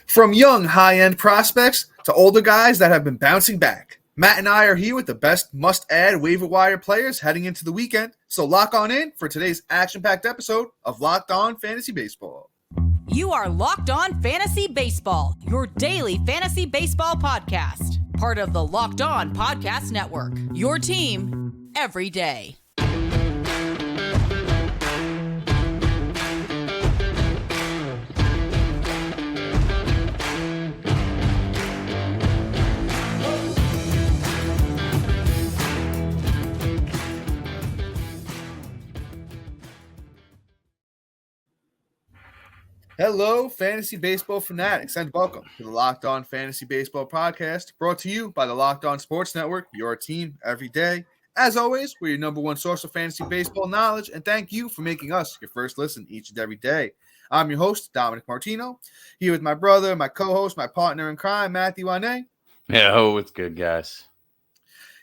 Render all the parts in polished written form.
From young, high-end prospects to older guys that have been bouncing back, Matt and I are here with the best must-add waiver wire players heading into the weekend. So lock on in for today's action-packed episode of Locked On Fantasy Baseball. You are Locked On Fantasy Baseball, your daily fantasy baseball podcast. Part of the Locked On Podcast Network, your team every day. Hello, fantasy baseball fanatics, and welcome to the Locked On Fantasy Baseball podcast, brought to you by the Locked On Sports Network, your team every day. As always, we're your number one source of fantasy baseball knowledge, and thank you for making us your first listen each and every day. I'm your host, Dominic Martino, here with my brother, my co-host, my partner in crime, Matthew Wane. Yeah, it's good, guys.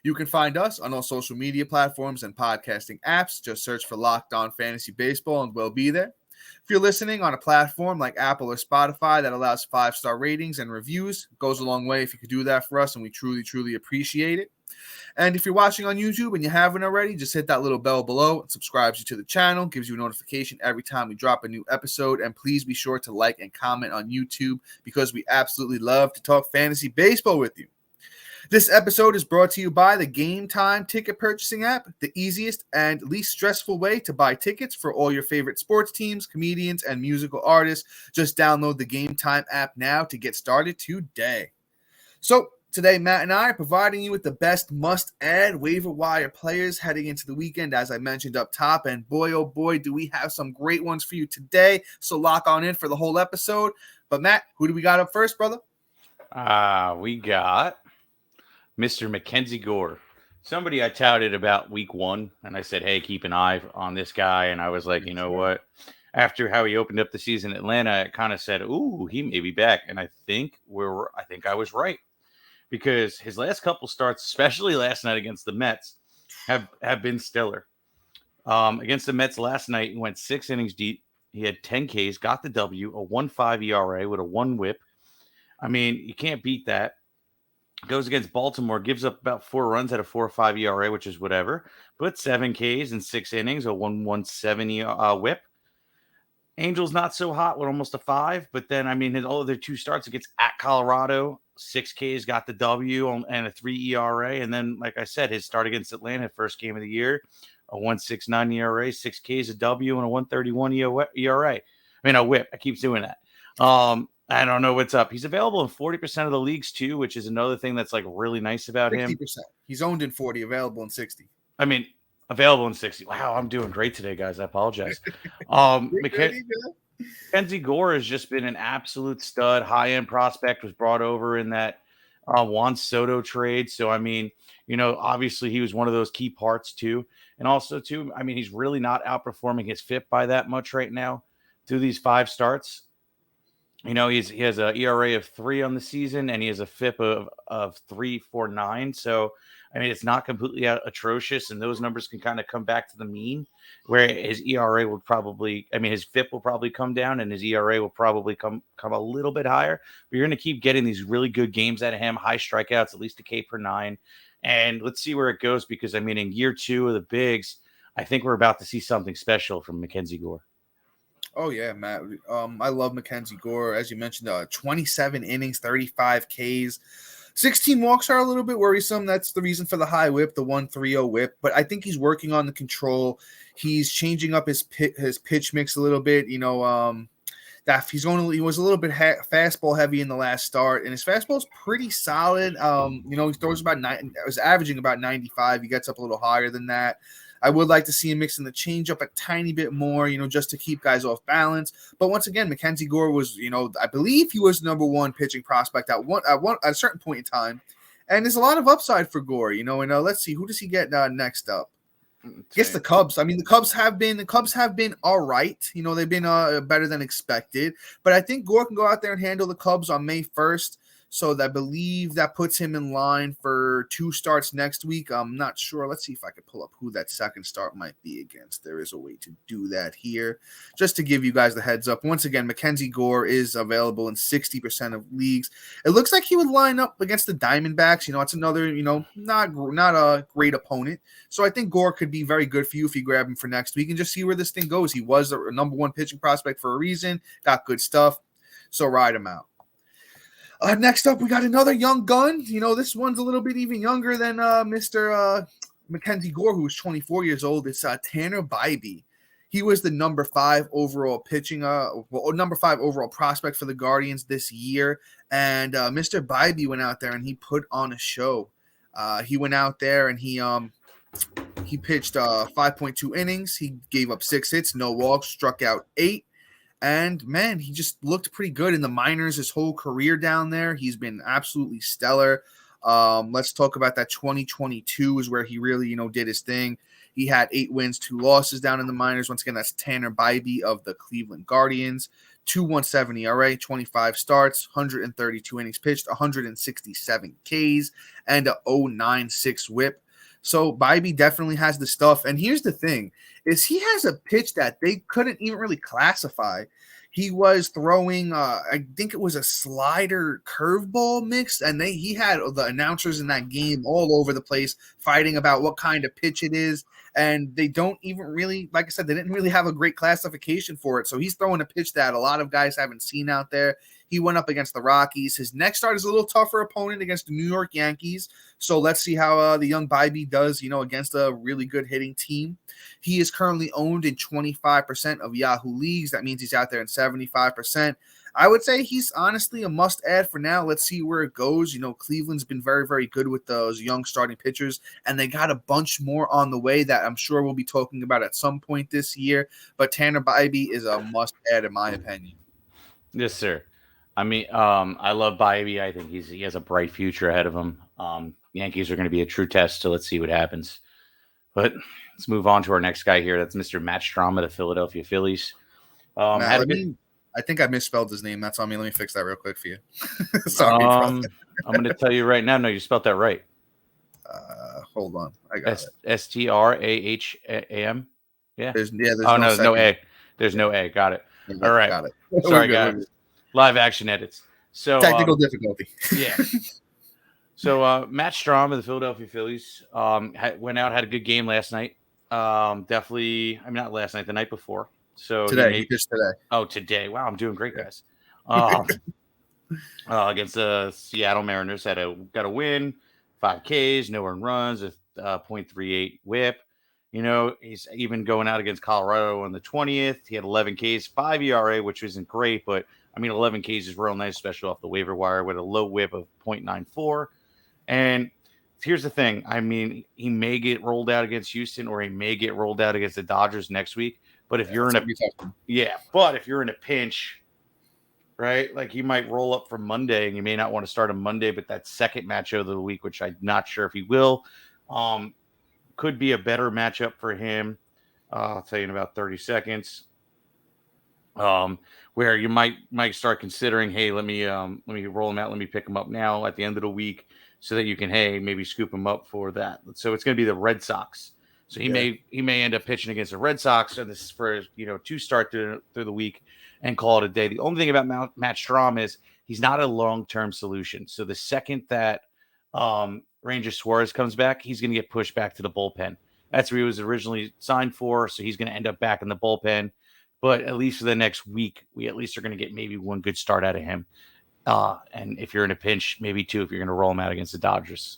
You can find us on all social media platforms and podcasting apps. Just search for Locked On Fantasy Baseball and we'll be there. If you're listening on a platform like Apple or Spotify that allows 5-star ratings and reviews, it goes a long way if you could do that for us, and we truly, truly appreciate it. And if you're watching on YouTube and you haven't already, just hit that little bell below. It subscribes you to the channel, gives you a notification every time we drop a new episode. And please be sure to like and comment on YouTube because we absolutely love to talk fantasy baseball with you. This episode is brought to you by the Gametime ticket purchasing app, the easiest and least stressful way to buy tickets for all your favorite sports teams, comedians, and musical artists. Just download the Gametime app now to get started today. So today, Matt and I are providing you with the best must-add waiver wire players heading into the weekend, as I mentioned up top. And boy, oh boy, do we have some great ones for you today. So lock on in for the whole episode. But Matt, who do we got up first, brother? We got Mr. Mackenzie Gore. Somebody I touted about week one, and I said, hey, keep an eye on this guy. And I was like, you know what? After how he opened up the season in Atlanta, I kind of said, ooh, he may be back. And I think I was right. Because his last couple starts, especially last night against the Mets, have been stellar. Against the Mets last night, he went 6 innings deep. He had 10 Ks, got the W, a 1.5 ERA with a 1 whip. I mean, you can't beat that. Goes against Baltimore, gives up about 4 runs at a 4.5 ERA, which is whatever. But 7 Ks in 6 innings, a 1.17 whip. Angels not so hot with almost a 5. But then, I mean, his other 2 starts against at Colorado, 6 Ks, got the W and a 3 ERA. And then, like I said, his start against Atlanta, first game of the year, a 1.69 ERA, 6 Ks, a W, and a 1.31 ERA. I mean, a whip. I keep doing that. I don't know what's up. He's available in 40% of the leagues too, which is another thing that's like really nice about 60%. him. He's owned in 40, available in 60. I mean, available in 60. Wow, I'm doing great today, guys. I apologize. Mackenzie Gore has just been an absolute stud. High-end prospect, was brought over in that Juan Soto trade. So, I mean, you know, obviously he was one of those key parts too. And also too, I mean, he's really not outperforming his FIP by that much right now through these 5 starts. You know, he has an ERA of 3 on the season, and he has a FIP of 3.49. So, I mean, it's not completely atrocious, and those numbers can kind of come back to the mean, where his ERA will probably, I mean, his FIP will probably come down, and his ERA will probably come a little bit higher. But you're going to keep getting these really good games out of him, high strikeouts, at least a K per 9. And let's see where it goes, because, I mean, in year 2 of the bigs, I think we're about to see something special from Mackenzie Gore. Oh, yeah, Matt. I love Mackenzie Gore. As you mentioned, 27 innings, 35 Ks. 16 walks are a little bit worrisome. That's the reason for the high whip, the 1.30 whip. But I think he's working on the control. He's changing up his pitch mix a little bit. You know, he was a little bit fastball heavy in the last start, and his fastball is pretty solid. You know, he throws was averaging about 95. He gets up a little higher than that. I would like to see him mixing the changeup a tiny bit more, you know, just to keep guys off balance. But once again, Mackenzie Gore was, you know, I believe he was number 1 pitching prospect at a certain point in time. And there's a lot of upside for Gore, you know. And let's see, who does he get next up? Gets the Cubs. I mean, the Cubs have been all right. You know, they've been better than expected. But I think Gore can go out there and handle the Cubs on May 1st. So I believe that puts him in line for 2 starts next week. I'm not sure. Let's see if I can pull up who that second start might be against. There is a way to do that here. Just to give you guys the heads up. Once again, Mackenzie Gore is available in 60% of leagues. It looks like he would line up against the Diamondbacks. It's another, not a great opponent. So I think Gore could be very good for you if you grab him for next week and just see where this thing goes. He was a number 1 pitching prospect for a reason. Got good stuff. So ride him out. Next up, we got another young gun. This one's a little bit even younger than Mr. Mackenzie Gore, who's 24 years old. It's Tanner Bybee. He was the number 5 overall number 5 overall prospect for the Guardians this year. And Mr. Bybee went out there and he put on a show. He went out there and he pitched 5.2 innings. He gave up 6 hits, no walks, struck out 8. And, man, he just looked pretty good in the minors his whole career down there. He's been absolutely stellar. Let's talk about that 2022 is where he really, did his thing. He had 8 wins, 2 losses down in the minors. Once again, that's Tanner Bybee of the Cleveland Guardians. 2.17 ERA, 25 starts, 132 innings pitched, 167 Ks, and a 0.96 whip. So Bybee definitely has the stuff. And here's the thing, is he has a pitch that they couldn't even really classify. He was throwing, I think it was a slider curveball mix, and he had the announcers in that game all over the place fighting about what kind of pitch it is. And they don't even really, like I said, they didn't really have a great classification for it. So he's throwing a pitch that a lot of guys haven't seen out there. He went up against the Rockies. His next start is a little tougher opponent against the New York Yankees. So let's see how the young Bybee does, against a really good hitting team. He is currently owned in 25% of Yahoo leagues. That means he's out there in 75%. I would say he's honestly a must-add for now. Let's see where it goes. Cleveland's been very, very good with those young starting pitchers, and they got a bunch more on the way that I'm sure we'll be talking about at some point this year. But Tanner Bybee is a must-add in my opinion. Yes, sir. I mean, I love Bybee. I think he has a bright future ahead of him. Yankees are going to be a true test, so let's see what happens. But let's move on to our next guy here. That's Mr. Matt Strom of the Philadelphia Phillies. I think I misspelled his name. That's on me. Let me fix that real quick for you. Sorry. I'm going to tell you right now. No, you spelled that right. Hold on. I got it. Straham. Yeah. There's no A. There's no A. Got it. Yeah, all right. Got it. Sorry, guys. Live action edits. So technical difficulty. Yeah. So Matt Strom of the Philadelphia Phillies went out, had a good game last night. Definitely. I mean, not last night, the night before. So today, just today. Oh, today. Wow, I'm doing great, guys. Against the Seattle Mariners, got a win, 5 Ks, no earned runs, a 0.38 whip. He's even going out against Colorado on the 20th. He had 11 Ks, 5 ERA, which isn't great, but 11 Ks is real nice, especially off the waiver wire with a low whip of 0.94. And here's the thing. He may get rolled out against Houston, or he may get rolled out against the Dodgers next week. But if you're in a pinch, right? Like you might roll up for Monday, and you may not want to start on Monday, but that second matchup of the week, which I'm not sure if he will, could be a better matchup for him. I'll tell you in about 30 seconds. Where you might start considering, hey, let me roll him out, let me pick him up now at the end of the week, so that you can maybe scoop him up for that. So it's going to be the Red Sox. So he may end up pitching against the Red Sox, and this is for 2 start through the week and call it a day. The only thing about Matt Strom is he's not a long-term solution. So the second that Ranger Suarez comes back, he's going to get pushed back to the bullpen. That's where he was originally signed for. So he's going to end up back in the bullpen. But at least for the next week, we at least are going to get maybe 1 good start out of him. And if you're in a pinch, maybe 2 if you're going to roll him out against the Dodgers.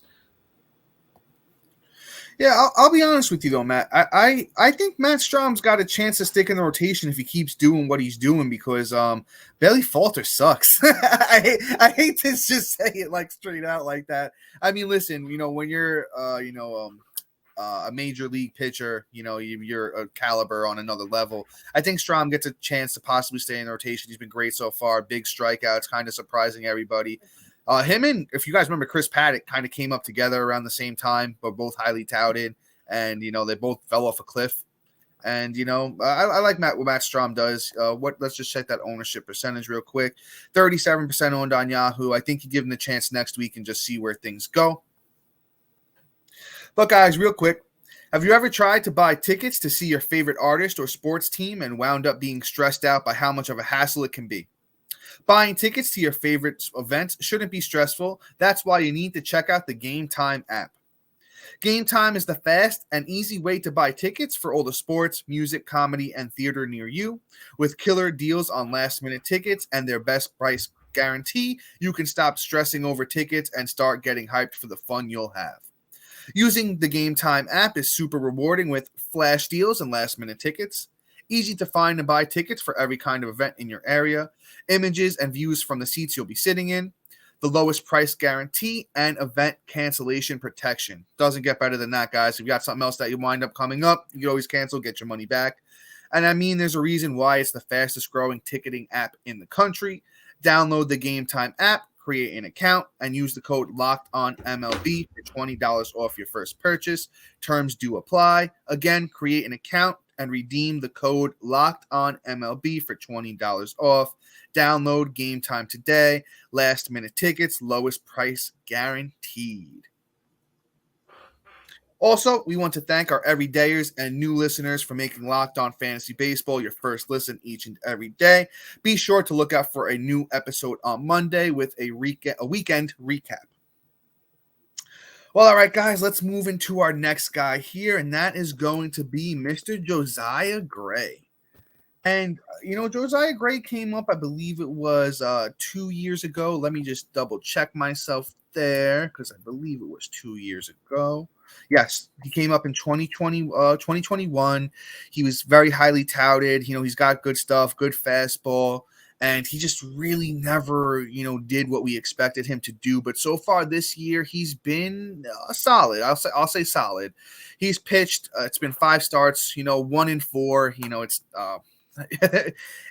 Yeah, I'll be honest with you, though, Matt. I think Matt Strom's got a chance to stick in the rotation if he keeps doing what he's doing, because Bailey Falter sucks. I hate to just say it like straight out like that. Listen, when you're a major league pitcher, you're a caliber on another level. I think Strom gets a chance to possibly stay in the rotation. He's been great so far. Big strikeouts, kind of surprising everybody. Him and, if you guys remember, Chris Paddock kind of came up together around the same time, but both highly touted, and they both fell off a cliff. And, I like what Matt Strom does. Let's just check that ownership percentage real quick. 37% owned on Yahoo. I think you give him the chance next week and just see where things go. But, guys, real quick, have you ever tried to buy tickets to see your favorite artist or sports team and wound up being stressed out by how much of a hassle it can be? Buying tickets to your favorite events shouldn't be stressful. That's why you need to check out the Gametime app. Gametime is the fast and easy way to buy tickets for all the sports, music, comedy, and theater near you. With killer deals on last-minute tickets and their best price guarantee, you can stop stressing over tickets and start getting hyped for the fun you'll have. Using the Gametime app is super rewarding with flash deals and last-minute tickets. Easy to find and buy tickets for every kind of event in your area. Images and views from the seats you'll be sitting in. The lowest price guarantee and event cancellation protection. Doesn't get better than that, guys. If you got something else that you wind up coming up, you can always cancel, get your money back. And I mean, there's a reason why it's the fastest growing ticketing app in the country. Download the Gametime app, create an account, and use the code LOCKEDONMLB for $20 off your first purchase. Terms do apply. Again, create an account and redeem the code LOCKEDONMLB for $20 off. Download Gametime today. Last minute tickets, lowest price guaranteed. Also, we want to thank our everydayers and new listeners for making Locked On Fantasy Baseball your first listen each and every day. Be sure to look out for a new episode on Monday with a weekend recap. Well, all right, guys, let's move into our next guy here, and that is going to be Mr. Josiah Gray. And, Josiah Gray came up, I believe it was 2 years ago. Let me just double check myself there because I believe it was 2 years ago. Yes, he came up in 2021. He was very highly touted. He's got good stuff, good fastball. And he just really never, did what we expected him to do. But so far this year, he's been solid. I'll say solid. He's pitched. It's been 5 starts. 1 in 4. It's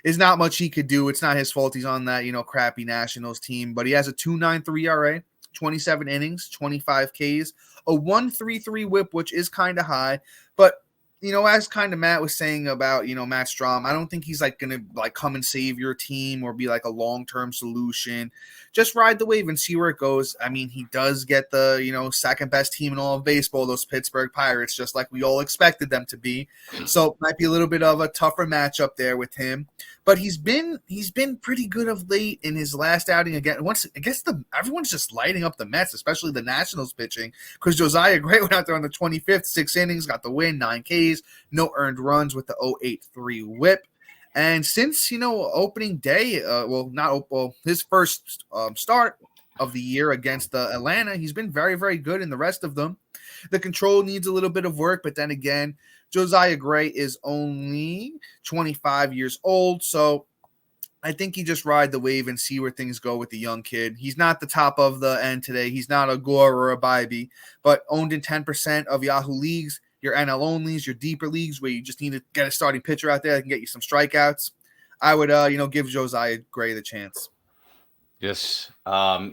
there's not much he could do. It's not his fault. He's on that crappy Nationals team. But he has a 2.93 ERA, 27 innings, 25 Ks, a 1.33 WHIP, which is kind of high. But as kind of Matt was saying about, Matt Strom, I don't think he's going to come and save your team or be like a long-term solution. Just ride the wave and see where it goes. I mean, he does get the, second best team in all of baseball, those Pittsburgh Pirates, just like we all expected them to be. So might be a little bit of a tougher matchup there with him. But he's been pretty good of late in his last outing again. Everyone's just lighting up the Mets, especially the Nationals pitching, because Josiah Gray went out there on the 25th, 6 innings, got the win, 9 Ks, no earned runs with the 0.83 WHIP. And since opening day, his first start of the year against Atlanta, he's been very, very good in the rest of them. The control needs a little bit of work, but then again, Josiah Gray is only 25 years old, so I think you just ride the wave and see where things go with the young kid. He's not the top of the end today. He's not a Gore or a Bybee, but owned in 10% of Yahoo leagues, your NL onlys, your deeper leagues where you just need to get a starting pitcher out there that can get you some strikeouts. I would, give Josiah Gray the chance. This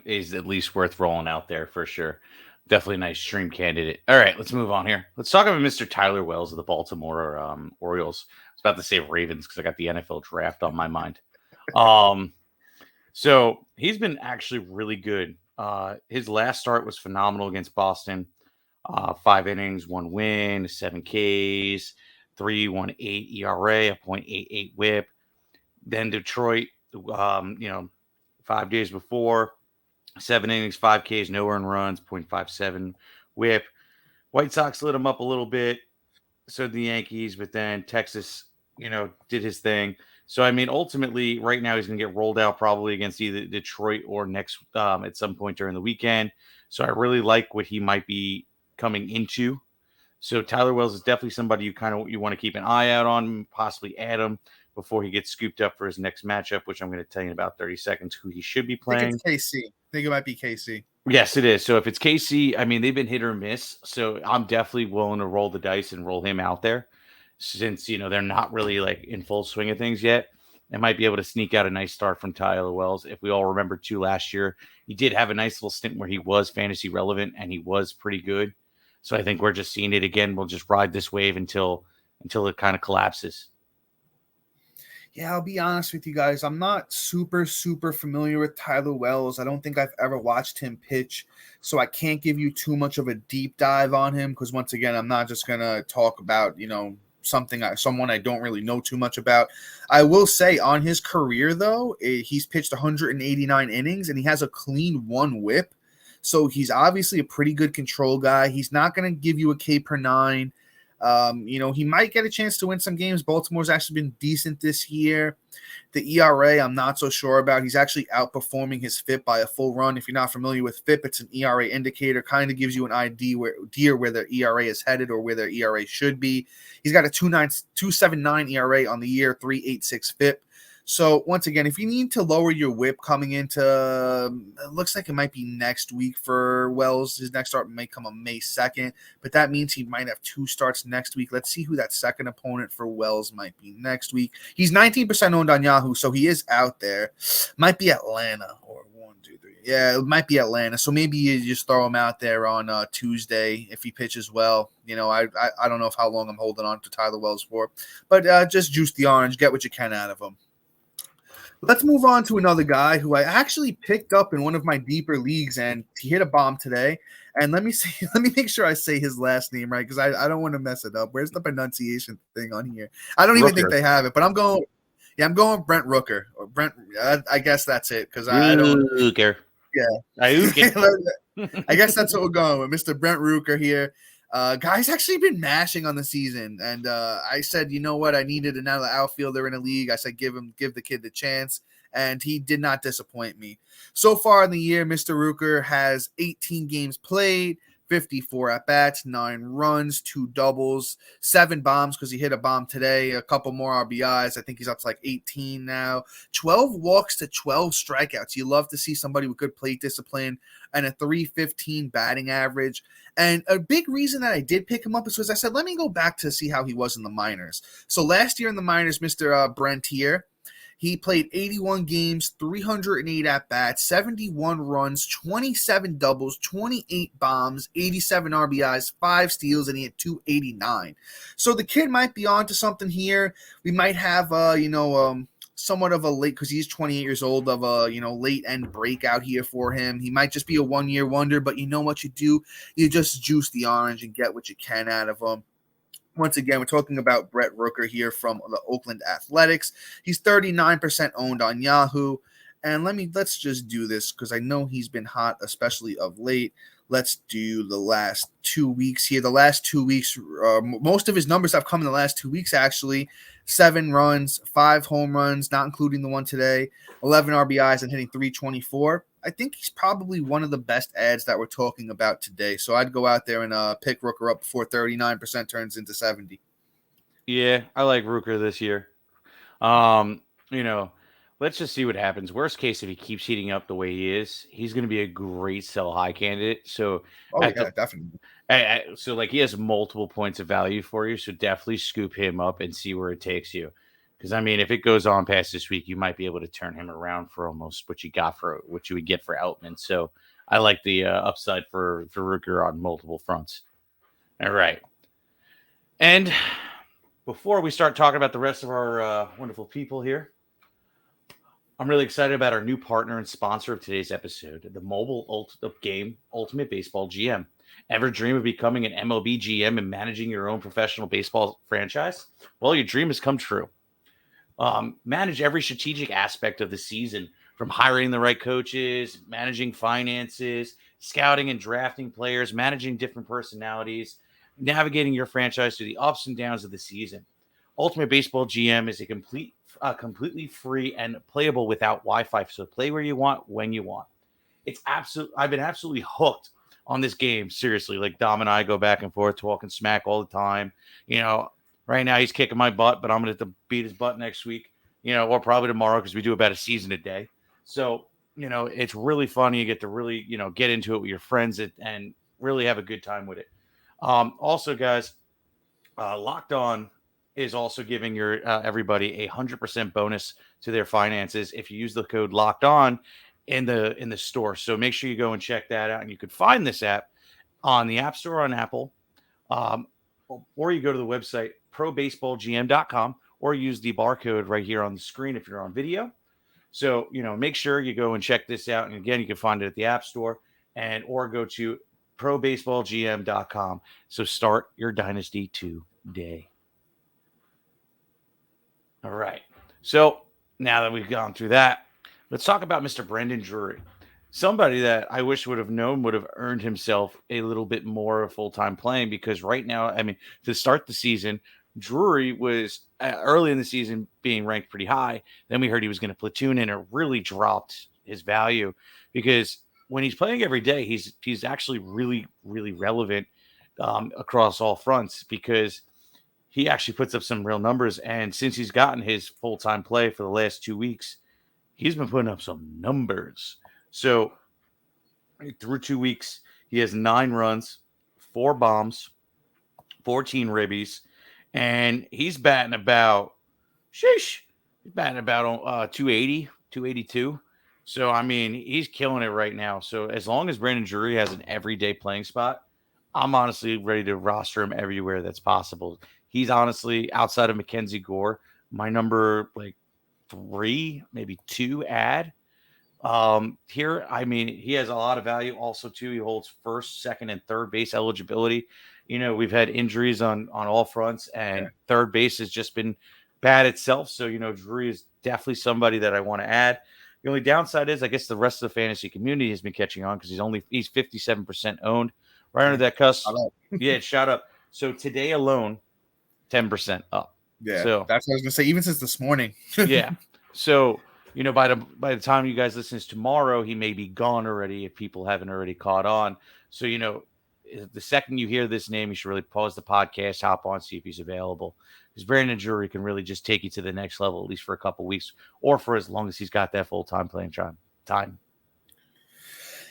is at least worth rolling out there for sure. Definitely a nice stream candidate. All right, let's move on here. Let's talk about Mr. Tyler Wells of the Baltimore Orioles. I was about to say Ravens because I got the NFL draft on my mind. So he's been actually really good. His last start was phenomenal against Boston. 5 innings, 1 win, 7 Ks, 3.18 ERA, a 0.88 WHIP. Then Detroit, 5 days before, 7 innings, 5 Ks, no earned runs, 0.57 WHIP. White Sox lit him up a little bit. So did the Yankees, but then Texas, did his thing. So, I mean, ultimately, right now he's going to get rolled out probably against either Detroit or next at some point during the weekend. So I really like what he might be coming into. So Tyler Wells is definitely somebody you want to keep an eye out on, possibly add him before he gets scooped up for his next matchup, which I'm going to tell you in about 30 seconds who he should be playing. I think it's KC. I think it might be KC. Yes, it is. So if it's KC, I mean, they've been hit or miss. So I'm definitely willing to roll the dice and roll him out there since, they're not really in full swing of things yet. They might be able to sneak out a nice start from Tyler Wells. If we all remember too, last year, he did have a nice little stint where he was fantasy relevant and he was pretty good. So I think we're just seeing it again. We'll just ride this wave until until it kind of collapses. Yeah, I'll be honest with you guys. I'm not super familiar with Tyler Wells. I don't think I've ever watched him pitch, so I can't give you too much of a deep dive on him because once again, I'm not just gonna talk about someone I don't really know too much about. I will say on his career though, he's pitched 189 innings and he has a clean 1 WHIP, so he's obviously a pretty good control guy. He's not gonna give you a K per 9. He might get a chance to win some games. Baltimore's actually been decent this year. The ERA, I'm not so sure about. He's actually outperforming his FIP by a full run. If you're not familiar with FIP, it's an ERA indicator, kind of gives you an idea where their ERA is headed or where their ERA should be. He's got a 2.79 ERA on the year, 3.86 FIP. So once again, if you need to lower your WHIP coming into, it looks like it might be next week for Wells. His next start may come on May 2nd, but that means he might have 2 starts next week. Let's see who that second opponent for Wells might be next week. He's 19% owned on Yahoo, so he is out there. Might be Atlanta or 1, 2, 3. Yeah, it might be Atlanta. So maybe you just throw him out there on Tuesday if he pitches well. I don't know how long I'm holding on to Tyler Wells for, but just juice the orange, get what you can out of him. Let's move on to another guy who I actually picked up in one of my deeper leagues, and he hit a bomb today. And let me make sure I say his last name right because I don't want to mess it up. Where's the pronunciation thing on here? I don't even think they have it, but I'm going Brent Rooker or Brent. I guess that's it because I don't. Rooker. Yeah, I guess that's what we're going with, Mr. Brent Rooker here. Guy's actually been mashing on the season, and I said, you know what, I needed another outfielder in a league. I said, give the kid the chance, and he did not disappoint me. So far in the year, Mr. Rooker has 18 games played, 54 at-bats, 9 runs, 2 doubles, 7 bombs because he hit a bomb today, a couple more RBIs. I think he's up to like 18 now. 12 walks to 12 strikeouts. You love to see somebody with good plate discipline and a 315 batting average. And a big reason that I did pick him up is because I said, let me go back to see how he was in the minors. So last year in the minors, Mr. Brent here, he played 81 games, 308 at-bats, 71 runs, 27 doubles, 28 bombs, 87 RBIs, 5 steals, and he had 289. So the kid might be on to something here. We might have, somewhat of a late, because he's 28 years old, of a, late end breakout here for him. He might just be a 1-year wonder, but you know what you do? You just juice the orange and get what you can out of him. Once again, we're talking about Brent Rooker here from the Oakland Athletics. He's 39% owned on Yahoo. And let's just do this because I know he's been hot, especially of late. Let's do the last 2 weeks here. The last 2 weeks, most of his numbers have come in the last 2 weeks, actually. 7 runs, 5 home runs, not including the one today, 11 RBIs and hitting 324. I think he's probably one of the best ads that we're talking about today. So I'd go out there and pick Rooker up before 39% turns into 70. Yeah, I like Rooker this year. Let's just see what happens. Worst case, if he keeps heating up the way he is, he's going to be a great sell high candidate. So, definitely. So he has multiple points of value for you. So definitely scoop him up and see where it takes you. Because if it goes on past this week, you might be able to turn him around for almost what you would get for Outman. So I like the upside for Rooker on multiple fronts. All right. And before we start talking about the rest of our wonderful people here, I'm really excited about our new partner and sponsor of today's episode, the mobile game Ultimate Baseball GM. Ever dream of becoming an MLB GM and managing your own professional baseball franchise? Well, your dream has come true. Manage every strategic aspect of the season, from hiring the right coaches, managing finances, scouting and drafting players, managing different personalities, navigating your franchise through the ups and downs of the season. Ultimate Baseball GM is a completely free and playable without Wi-Fi. So play where you want, when you want. I've been absolutely hooked on this game. Seriously, like Dom and I go back and forth talking smack all the time. Right now he's kicking my butt, but I'm going to have to beat his butt next week, or probably tomorrow because we do about a season a day. So, it's really fun. You get to really, get into it with your friends and really have a good time with it. Also, guys, Locked On is also giving your everybody a 100% bonus to their finances if you use the code Locked On in the store. So make sure you go and check that out. And you can find this app on the App Store on Apple. or you go to the website probaseballgm.com or use the barcode right here on the screen if you're on video. So, make sure you go and check this out. And again, you can find it at the App Store or go to probaseballgm.com. So start your dynasty today. All right. So now that we've gone through that, let's talk about Mr. Brendan Drury. Somebody that I wish would have earned himself a little bit more of full-time playing, because right now, to start the season, Drury was early in the season being ranked pretty high. Then we heard he was going to platoon, and it really dropped his value, because when he's playing every day, he's actually really, really relevant across all fronts, because he actually puts up some real numbers. And since he's gotten his full-time play for the last 2 weeks, he's been putting up some numbers. So through 2 weeks, he has 9 runs, 4 bombs, 14 ribbies, and he's batting about 280, 282. So, he's killing it right now. So as long as Brandon Drury has an everyday playing spot, I'm honestly ready to roster him everywhere that's possible. He's honestly, outside of Mackenzie Gore, my number 3, maybe 2 ad. Here, he has a lot of value also too. He holds first, second, and third base eligibility. We've had injuries on all fronts, and third base has just been bad itself. So, Drury is definitely somebody that I want to add. The only downside is, I guess, the rest of the fantasy community has been catching on, because he's 57% owned, right under that cusp. Yeah, it shot up. So today alone, 10% up. Yeah, so that's what I was gonna say. Even since this morning. Yeah. So, by the time you guys listen to this tomorrow, he may be gone already if people haven't already caught on. So, the second you hear this name, you should really pause the podcast, hop on, see if he's available. Because Brandon Drury can really just take you to the next level, at least for a couple weeks, or for as long as he's got that full-time playing time.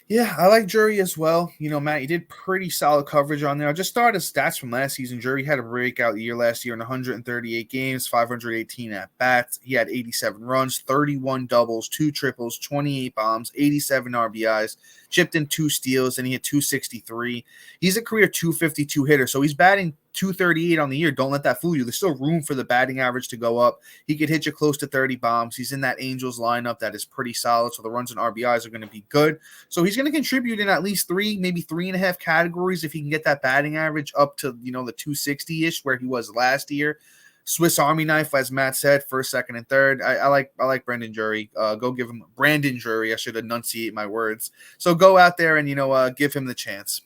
Yeah, I like Drury as well. Matt, you did pretty solid coverage on there. I just started stats from last season. Drury had a breakout year last year in 138 games, 518 at-bats. He had 87 runs, 31 doubles, 2 triples, 28 bombs, 87 RBIs, chipped in 2 steals, and he had 263. He's a career 252 hitter, so he's batting 238 on the year. Don't let that fool you. There's still room for the batting average to go up. He could hit you close to 30 bombs. He's in that Angels lineup that is pretty solid, so the runs and RBIs are going to be good. So he's going to contribute in at least 3, maybe 3.5 categories if he can get that batting average up to, the 260-ish where he was last year. Swiss Army knife, as Matt said, first, second, and third. I like Brandon Drury. Go give him Brandon Drury. I should enunciate my words. So go out there and, give him the chance.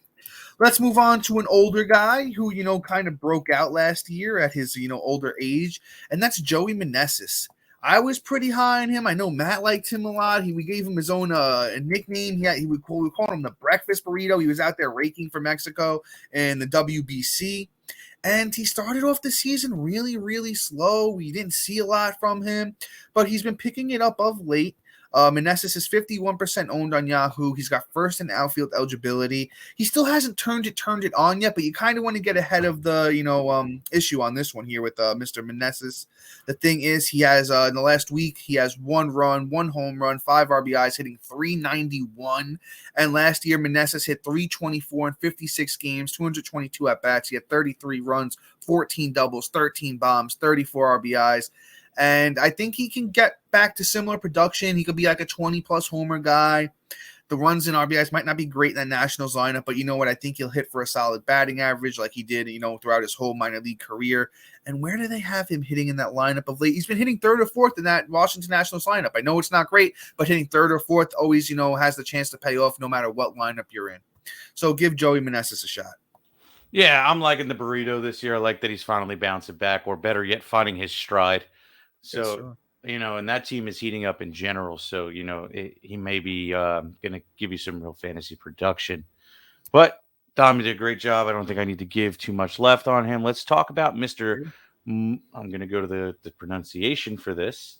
Let's move on to an older guy who, kind of broke out last year at his, older age, and that's Joey Meneses. I was pretty high on him. I know Matt liked him a lot. We gave him his own nickname. We called him the breakfast burrito. He was out there raking for Mexico in the WBC. And he started off the season really, really slow. We didn't see a lot from him, but he's been picking it up of late. Meneses is 51% owned on Yahoo. He's got first and outfield eligibility. He still hasn't turned it on yet, but you kind of want to get ahead of the issue on this one here with Mr. Meneses. The thing is, he has in the last week he has 1 run, 1 home run, 5 RBIs, hitting .391. And last year Meneses hit .324 in 56 games, 222 at bats. He had 33 runs, 14 doubles, 13 bombs, 34 RBIs. And I think he can get back to similar production. He could be like a 20-plus homer guy. The runs and RBIs might not be great in that Nationals lineup, but you know what? I think he'll hit for a solid batting average like he did, throughout his whole minor league career. And where do they have him hitting in that lineup of late? He's been hitting 3rd or 4th in that Washington Nationals lineup. I know it's not great, but hitting 3rd or 4th always, has the chance to pay off no matter what lineup you're in. So give Joey Meneses a shot. Yeah, I'm liking the burrito this year. I like that he's finally bouncing back, or better yet, finding his stride. So, and that team is heating up in general. So, he may be going to give you some real fantasy production. But Dom did a great job. I don't think I need to give too much left on him. Let's talk about Mr. I'm going to go to the pronunciation for this.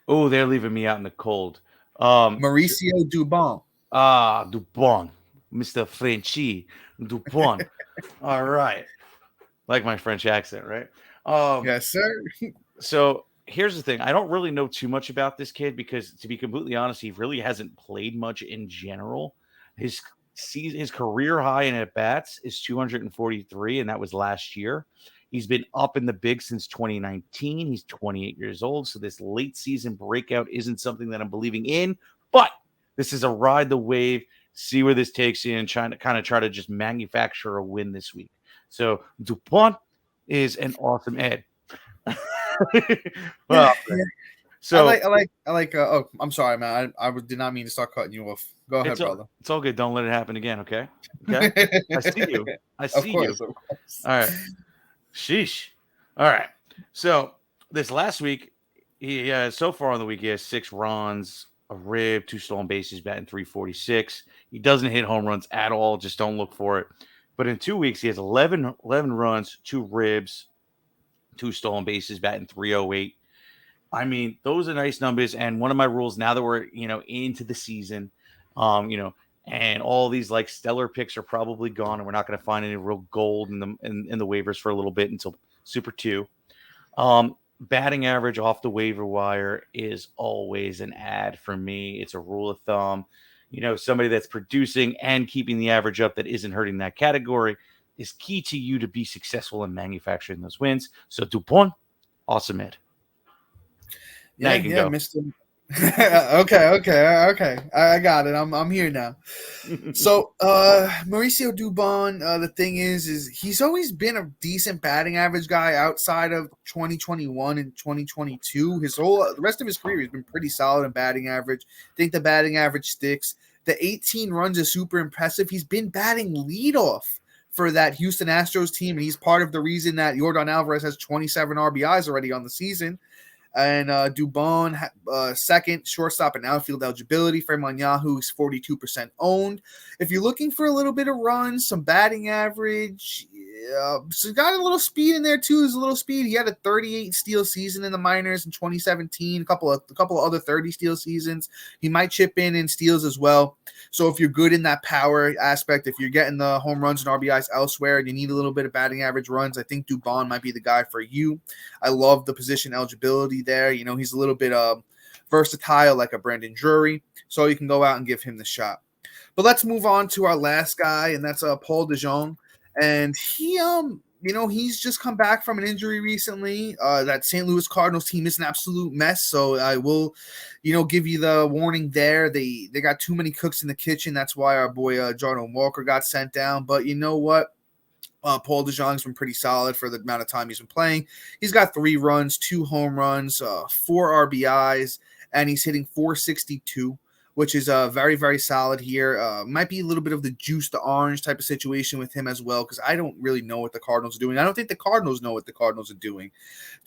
Oh, they're leaving me out in the cold. Mauricio Dubon. Dubon. Mr. Frenchy Dubon. All right. Like my French accent, right? Yes, sir. So here's the thing. I don't really know too much about this kid because, to be completely honest, he really hasn't played much in general. His his career high in at-bats is 243, and that was last year. He's been up in the big since 2019. He's 28 years old, so this late season breakout isn't something that I'm believing in, but this is a ride the wave, see where this takes you, and try to just manufacture a win this week. So Dubon is an awesome ad. Well, so I like. Oh, I'm sorry, man. I did not mean to start cutting you off. Go ahead, brother. It's all good. Don't let it happen again, okay? Okay. I see you. I see you. Of course. All right. Sheesh. All right. So this last week, he so far on the week he has 6 runs, a rib, 2 stolen bases, batting .346. He doesn't hit home runs at all. Just don't look for it. But in 2 weeks, he has 11 runs, 2 ribs, 2 stolen bases, batting .308. I mean, those are nice numbers. And one of my rules now that we're, into the season, and all these like stellar picks are probably gone, and we're not going to find any real gold in the waivers for a little bit until Super 2. Batting average off the waiver wire is always an ad for me. It's a rule of thumb. Somebody that's producing and keeping the average up that isn't hurting that category is key to you to be successful in manufacturing those wins. So Dubon, awesome ad. Now you can go. Mr. Okay. I got it. I'm here now. So Mauricio Dubon, the thing is he's always been a decent batting average guy outside of 2021 and 2022. The rest of his career has been pretty solid in batting average. I think the batting average sticks. The 18 runs is super impressive. He's been batting leadoff for that Houston Astros team, and he's part of the reason that Yordan Alvarez has 27 RBIs already on the season. And Dubon, second, shortstop and outfield eligibility. For him on Yahoo is 42% owned. If you're looking for a little bit of runs, some batting average, so got a little speed in there too. There's a little speed. He had a 38 steal season in the minors in 2017. A couple of other 30 steal seasons. He might chip in steals as well. So if you're good in that power aspect, if you're getting the home runs and RBIs elsewhere, and you need a little bit of batting average runs, I think Dubon might be the guy for you. I love the position eligibility there. He's a little bit versatile like a Brandon Drury, so you can go out and give him the shot. But let's move on to our last guy, and that's Paul Dejong. And he, he's just come back from an injury recently. That St. Louis Cardinals team is an absolute mess. So I will, give you the warning there. They got too many cooks in the kitchen. That's why our boy Jordan Walker got sent down. But you know what? Paul Dejong's been pretty solid for the amount of time he's been playing. He's got 3 runs, 2 home runs, 4 RBIs, and he's hitting .462. Which is very, very solid here. Might be a little bit of the juice to orange type of situation with him as well, because I don't really know what the Cardinals are doing. I don't think the Cardinals know what the Cardinals are doing.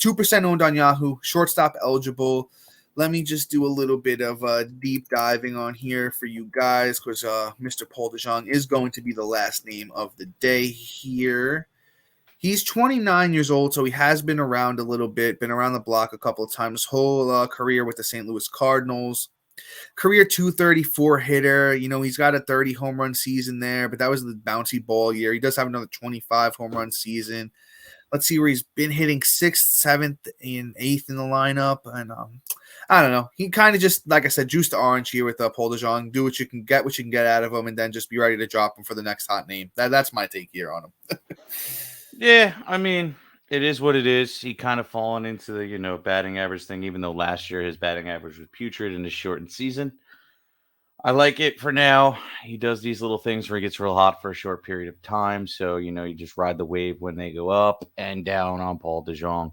2% owned on Yahoo, shortstop eligible. Let me just do a little bit of deep diving on here for you guys, because Mr. Paul Dejong is going to be the last name of the day here. He's 29 years old, so he has been around a little bit, been around the block a couple of times, whole career with the St. Louis Cardinals. Career .234 hitter. He's got a 30 home run season there, but that was the bouncy ball year. He does have another 25 home run season. Let's see where he's been hitting 6th, 7th, and 8th in the lineup. And I don't know. He kind of just, like I said, juice to orange here with Paul Dejong. Do what you can get out of him, and then just be ready to drop him for the next hot name. That's my take here on him. Yeah, I mean, it is what it is. He kind of fallen into the, batting average thing, even though last year his batting average was putrid in his shortened season. I like it for now. He does these little things where he gets real hot for a short period of time. So, you just ride the wave when they go up and down on Paul Dejong.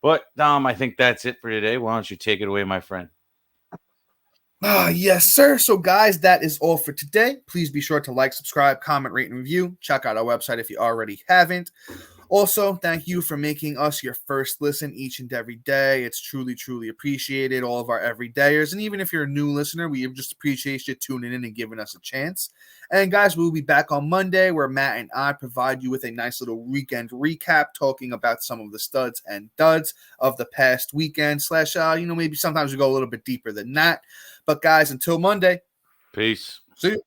But, Dom, I think that's it for today. Why don't you take it away, my friend? Yes, sir. So, guys, that is all for today. Please be sure to like, subscribe, comment, rate, and review. Check out our website if you already haven't. Also, thank you for making us your first listen each and every day. It's truly, truly appreciated, all of our everydayers. And even if you're a new listener, we just appreciate you tuning in and giving us a chance. And guys, we'll be back on Monday where Matt and I provide you with a nice little weekend recap, talking about some of the studs and duds of the past weekend / maybe sometimes we go a little bit deeper than that. But guys, until Monday. Peace. See you.